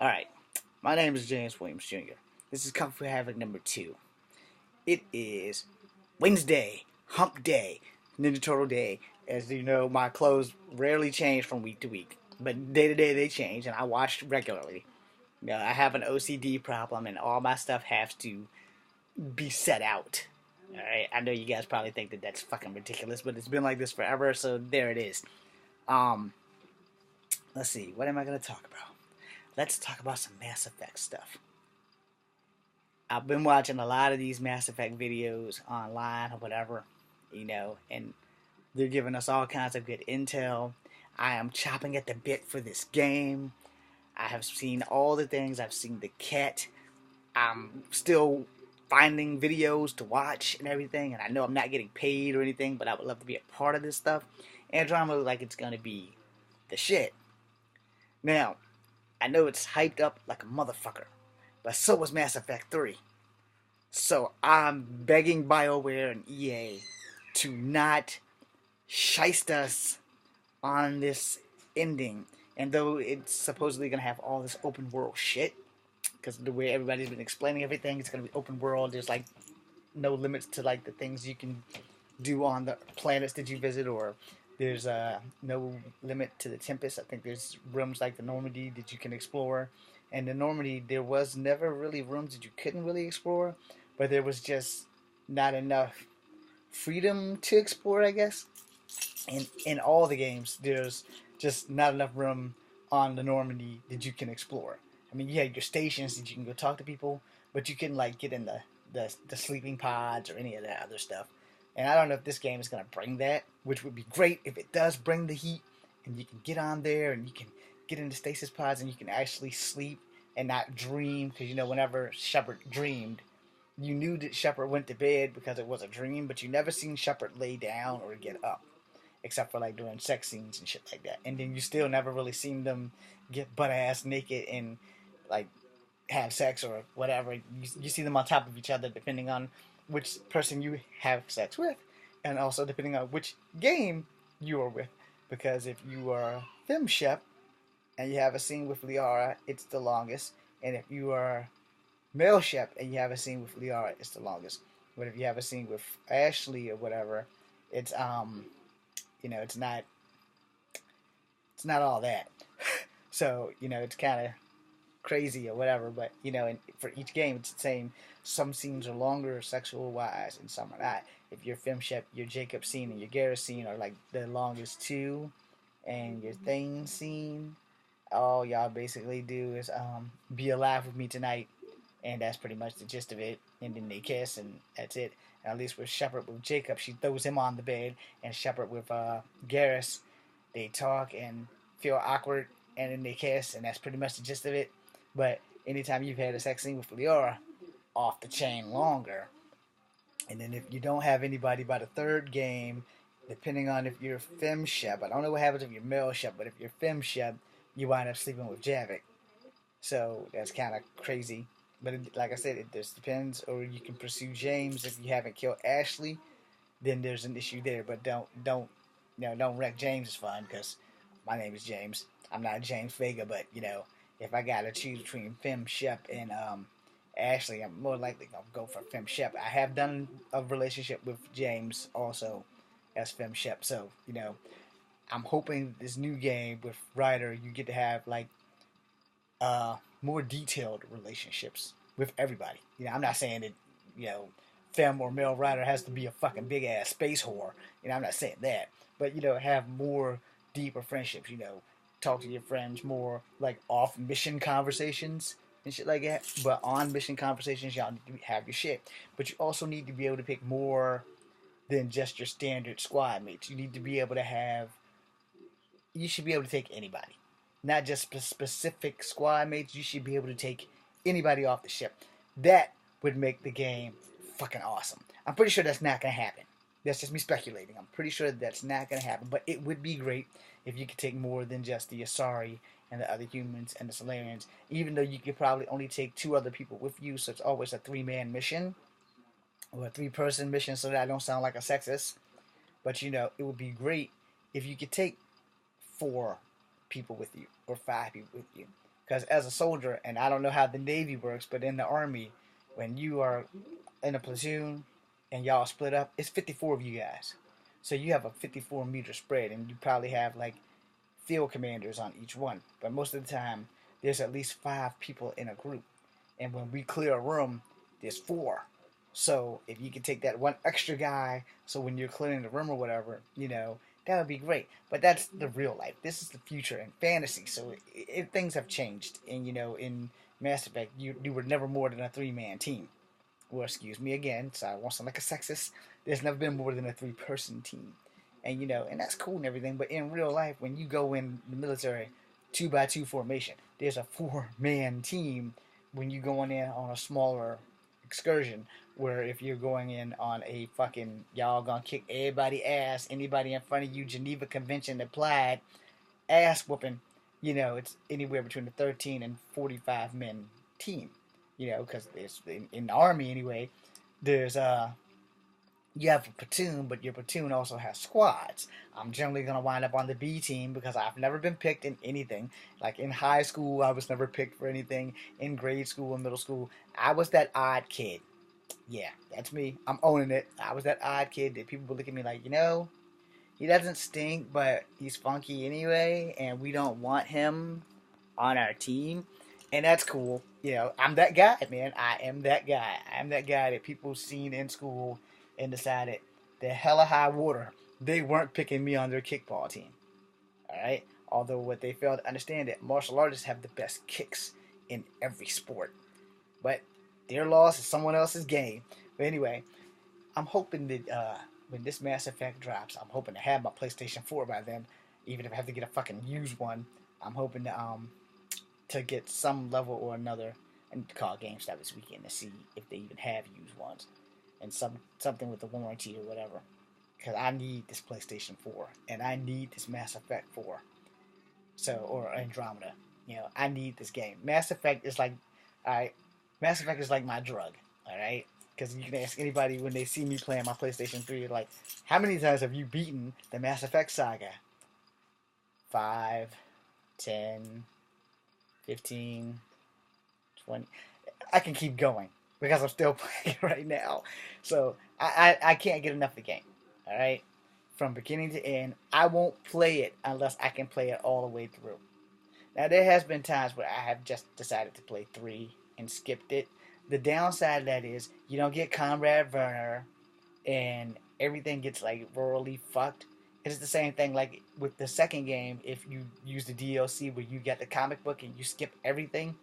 Alright, my name is James Williams Jr. This is Kung Fu Havoc number 2. It is Wednesday, Hump Day, Ninja Turtle Day. As you know, my clothes rarely change from week to week, but day to day they change, and I wash regularly. I have an OCD problem, and all my stuff has to be set out. Alright, I know you guys probably think that that's fucking ridiculous, but it's been like this forever, so there it is. Um, let's see, what am I going to talk about? Let's talk about some Mass Effect stuff. I've been watching a lot of these Mass Effect videos online or whatever, and they're giving us all kinds of good intel. I am chopping at the bit for this game. I have seen all the things. I've seen the cat. I'm still finding videos to watch and everything, and I know I'm not getting paid or anything, but I would love to be a part of this stuff. Andromeda looks like it's going to be the shit. Now, I know it's hyped up like a motherfucker, but so was Mass Effect 3. So I'm begging BioWare and EA to not shiest us on this ending. And though it's supposedly going to have all this open world shit, because the way everybody's been explaining everything, it's going to be open world. There's like no limits to like the things you can do on the planets that you visit, or there's no limit to the Tempest. I think there's rooms like the Normandy that you can explore. And the Normandy, there was never really rooms that you couldn't really explore, but there was just not enough freedom to explore, I guess. In all the games, there's just not enough room on the Normandy that you can explore. I mean, you had your stations that you can go talk to people, but you couldn't like get in the sleeping pods or any of that other stuff. And I don't know if this game is going to bring that, which would be great if it does bring the heat, and you can get on there and you can get into stasis pods and you can actually sleep and not dream. Because, whenever Shepard dreamed, you knew that Shepard went to bed because it was a dream, but you never seen Shepard lay down or get up, except for like during sex scenes and shit like that. And then you still never really seen them get butt ass naked and like have sex or whatever. You see them on top of each other depending on which person you have sex with, and also depending on which game you are with. Because if you are Fem Shep and you have a scene with Liara, it's the longest. And if you are male Shep and you have a scene with Liara, it's the longest. But if you have a scene with Ashley or whatever, it's it's not all that. So it's kind of crazy or whatever, but and for each game it's the same. Some scenes are longer sexual wise and some are not. If you're Fem Shep, your Jacob scene and your Garrus scene are like the longest two, and your Thane scene, all y'all basically do is be alive with me tonight, and that's pretty much the gist of it. And then they kiss, and that's it. And at least with Shepard, with Jacob, she throws him on the bed, and Shepard with Garrus, they talk and feel awkward, and then they kiss, and that's pretty much the gist of it. But anytime you've had a sex scene with Liara, off the chain longer. And then if you don't have anybody by the third game, depending on if you're Fem Shep, I don't know what happens if you're male Shep, but if you're Fem Shep, you wind up sleeping with Javik. So that's kind of crazy. But like I said, it just depends. Or you can pursue James if you haven't killed Ashley. Then there's an issue there. But don't wreck James' fun, because my name is James. I'm not James Vega, but if I gotta choose between Fem Shep and Ashley, I'm more likely gonna go for Fem Shep. I have done a relationship with James also as Fem Shep, so I'm hoping this new game with Ryder, you get to have like more detailed relationships with everybody. I'm not saying that femme or male Ryder has to be a fucking big ass space whore. I'm not saying that, but have more deeper friendships. Talk to your friends more like off mission conversations and shit like that. But on mission conversations, y'all need to have your shit. But you also need to be able to pick more than just your standard squad mates. You need to be able to have. You should be able to take anybody, not just specific squad mates. You should be able to take anybody off the ship. That would make the game fucking awesome. I'm pretty sure that's not gonna happen. That's just me speculating. I'm pretty sure that's not gonna happen. But it would be great if you could take more than just the Asari and the other humans and the Solarians. Even though you could probably only take 2 other people with you, so it's always a 3-man mission or a 3-person mission, so that I don't sound like a sexist. But it would be great if you could take 4 people with you or 5 people with you, Because as a soldier, and I don't know how the Navy works, but in the Army, when you are in a platoon and y'all split up, it's 54 of you guys. So you have a 54-meter spread, and you probably have like field commanders on each one. But most of the time, there's at least 5 people in a group. And when we clear a room, there's 4. So if you can take that one extra guy, so when you're clearing the room or whatever, that would be great. But that's the real life. This is the future in fantasy. So things have changed. And in Mass Effect, you were never more than a 3-man team. Well, excuse me again, so I won't sound like a sexist. There's never been more than a 3-person team. And that's cool and everything, but in real life, when you go in the military 2-by-2 formation, there's a 4-man team when you're going in on a smaller excursion, where if you're going in on a fucking, y'all gonna kick everybody ass, anybody in front of you, Geneva Convention applied, ass whooping, it's anywhere between a 13 and 45 men team, because it's in the Army anyway, there's you have a platoon, but your platoon also has squads. I'm generally going to wind up on the B team because I've never been picked in anything. Like in high school, I was never picked for anything. In grade school and middle school, I was that odd kid. Yeah, that's me. I'm owning it. I was that odd kid that people would look at me like, he doesn't stink, but he's funky anyway, and we don't want him on our team. And that's cool. I'm that guy, man. I am that guy. I'm that guy that people seen in school and decided the hella high water, they weren't picking me on their kickball team. Alright? Although what they failed to understand that martial artists have the best kicks in every sport. But their loss is someone else's game. But anyway, I'm hoping that when this Mass Effect drops, I'm hoping to have my PlayStation 4 by then. Even if I have to get a fucking used one, I'm hoping to get some level or another. And call GameStop this weekend to see if they even have used ones, and something with a warranty or whatever. Because I need this PlayStation 4, and I need this Mass Effect 4. So, or Andromeda. I need this game. Mass Effect is like, alright, Mass Effect is like my drug, alright? Because you can ask anybody when they see me playing my PlayStation 3, like, how many times have you beaten the Mass Effect saga? 5, 10, 15, 20. I can keep going because I'm still playing it right now. So I can't get enough of the game. Alright? From beginning to end, I won't play it unless I can play it all the way through. Now there has been times where I have just decided to play 3 and skipped it. The downside of that is you don't get Comrade Werner and everything gets like royally fucked. It's the same thing like with the second game. If you use the DLC where you get the comic book and you skip everything,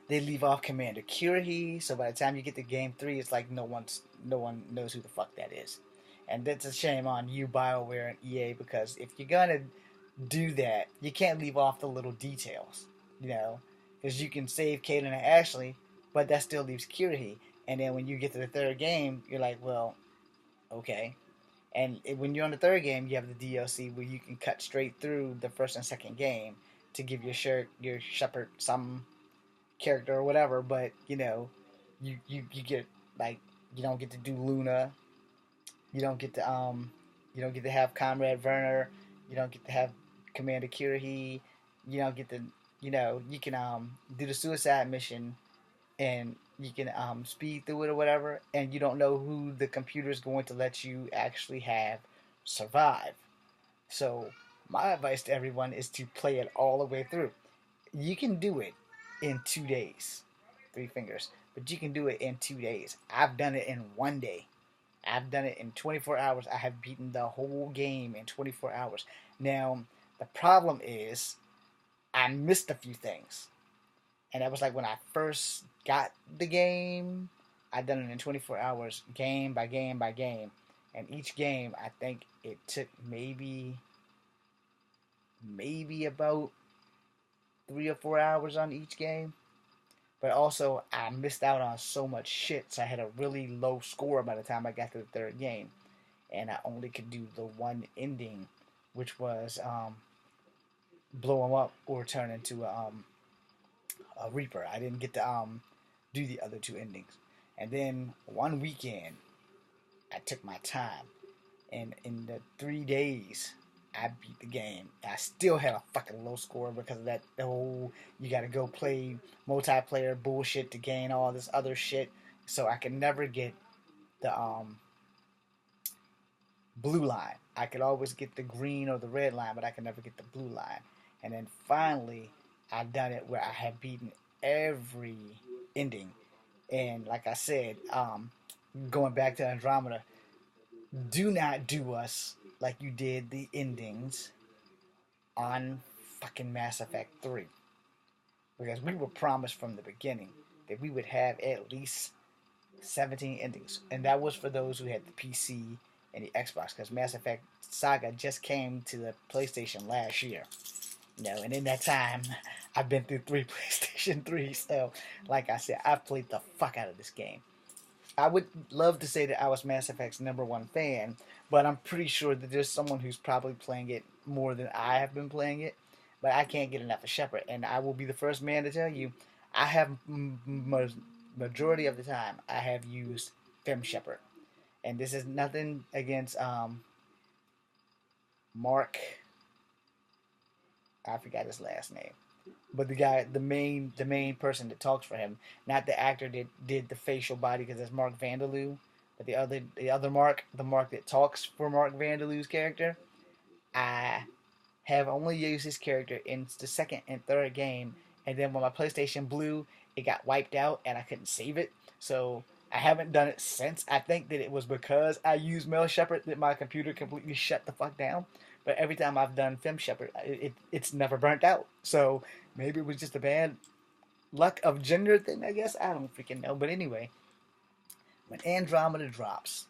they leave off Commander Curhi, so by the time you get to game 3, it's like no one knows who the fuck that is. And that's a shame on you, BioWare and EA, because if you're gonna do that, you can't leave off the little details, because you can save Caitlin and Ashley, but that still leaves Curhi. And then when you get to the third game, you're like, well, okay. And when you're on the third game, you have the DLC where you can cut straight through the first and second game to give your shepherd some character or whatever, but you get like you don't get to do Luna, you don't get to have Comrade Werner, you don't get to have Commander Curhi, you don't get to you can do the suicide mission and you can speed through it or whatever, and you don't know who the computer is going to let you actually have survive. So my advice to everyone is to play it all the way through. You can do it in 2 days. 3 fingers. But you can do it in 2 days. I've done it in 1 day. I've done it in 24 hours. I have beaten the whole game in 24 hours. Now, the problem is I missed a few things. And that was like when I first got the game. I done it in 24 hours, game by game by game. And each game, I think it took maybe about 3 or 4 hours on each game. But also, I missed out on so much shit, so I had a really low score by the time I got to the third game. And I only could do the one ending, which was blow him up or turn into a Reaper. I didn't get to do the other 2 endings. And then one weekend, I took my time. And in the 3 days, I beat the game. I still had a fucking low score because of that whole you gotta go play multiplayer bullshit to gain all this other shit. So I could never get the blue line. I could always get the green or the red line, but I could never get the blue line. And then finally, I done it where I had beaten every ending. And like I said, going back to Andromeda, do not do us like you did the endings on fucking Mass Effect 3. Because we were promised from the beginning that we would have at least 17 endings. And that was for those who had the PC and the Xbox. Because Mass Effect Saga just came to the PlayStation last year. And in that time, I've been through 3 PlayStation 3. So, like I said, I've played the fuck out of this game. I would love to say that I was Mass Effect's #1 fan, but I'm pretty sure that there's someone who's probably playing it more than I have been playing it. But I can't get enough of Shepard, and I will be the first man to tell you, I have majority of the time I have used Fem Shepard, and this is nothing against Mark. I forgot his last name. But the guy, the main person that talks for him, not the actor that did the facial body, because that's Mark Vandaloo, but the other Mark, the Mark that talks for Mark Vandaloo's character, I have only used his character in the second and third game, and then when my PlayStation Blue, it got wiped out and I couldn't save it, so I haven't done it since. I think that it was because I used Mel Shepard that my computer completely shut the fuck down. But every time I've done Fem Shepard, it's never burnt out. So maybe it was just a bad luck of gender thing, I guess. I don't freaking know. But anyway, when Andromeda drops,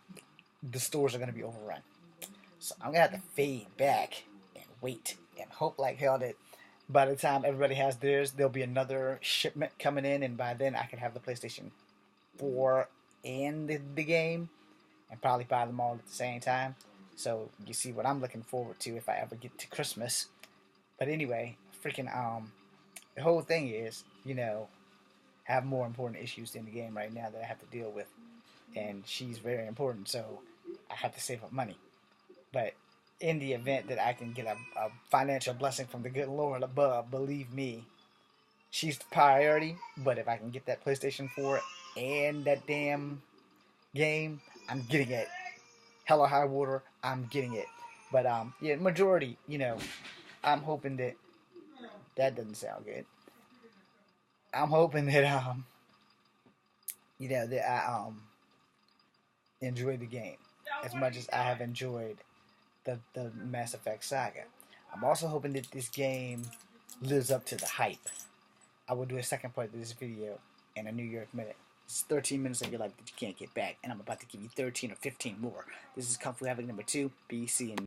the stores are going to be overrun. So I'm going to have to fade back and wait and hope like hell that by the time everybody has theirs, there'll be another shipment coming in. And by then I can have the PlayStation 4 and the game and probably buy them all at the same time. So you see what I'm looking forward to if I ever get to Christmas. But anyway, freaking the whole thing is, I have more important issues in the game right now that I have to deal with, and she's very important, so I have to save up money. But in the event that I can get a financial blessing from the good Lord above, believe me, she's the priority. But if I can get that PlayStation 4 and that damn game, I'm getting it. Hell or high water, I'm getting it. But yeah, majority, I'm hoping that doesn't sound good. I'm hoping that that I enjoy the game as much as I have enjoyed the Mass Effect saga. I'm also hoping that this game lives up to the hype. I will do a second part of this video in a New York minute. It's 13 minutes of your life that you can't get back, and I'm about to give you 13 or 15 more. This is Kung Fu Havoc #2, BC, and